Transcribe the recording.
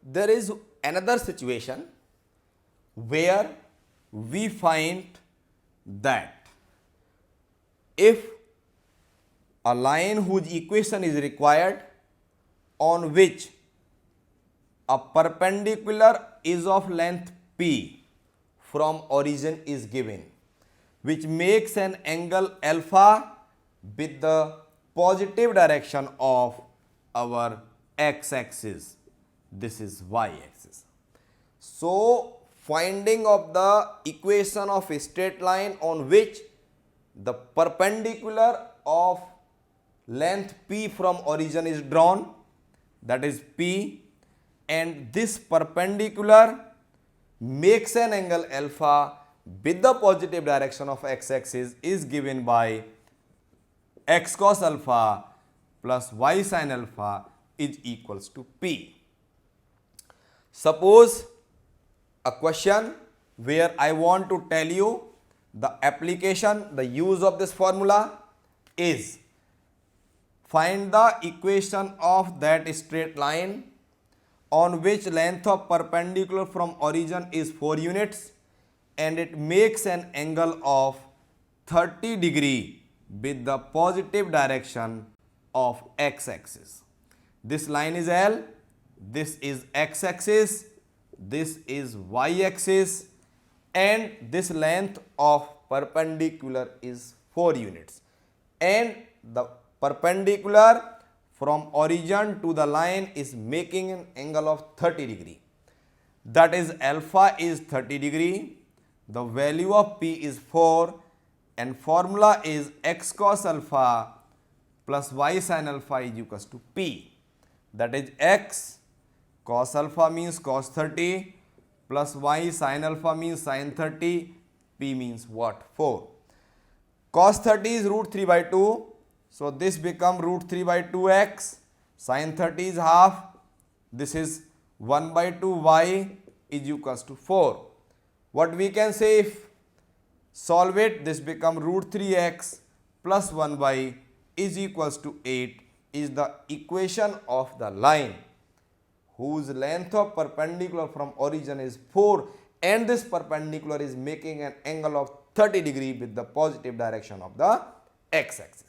there is another situation where we find that if a line whose equation is required on which a perpendicular is of length p from origin is given, which makes an angle alpha with the positive direction of our x-axis. This is y-axis. So, finding of the equation of a straight line on which the perpendicular of length p from origin is drawn, that is p, and this perpendicular makes an angle alpha with the positive direction of x-axis is given by x cos alpha plus y sin alpha is equals to p. Suppose a question where I want to tell you the application, the use of this formula is find the equation of that straight line on which length of perpendicular from origin is 4 units and it makes an angle of 30 degree with the positive direction of x-axis. This line is L, this is x-axis, this is y-axis, and this length of perpendicular is 4 units, and the perpendicular from origin to the line is making an angle of 30 degree. That is alpha is 30 degree, the value of p is 4, and formula is x cos alpha plus y sin alpha is equals to p. That is x cos alpha means cos 30 plus y sin alpha means sin 30, p means what? 4. Cos 30 is root 3 by 2. So, this become root 3 by 2x, sin 30 is half, this is 1 by 2 y is equals to 4. What we can say, if solve it, this become root 3x plus 1 y is equals to 8 is the equation of the line whose length of perpendicular from origin is 4 and this perpendicular is making an angle of 30 degree with the positive direction of the x-axis.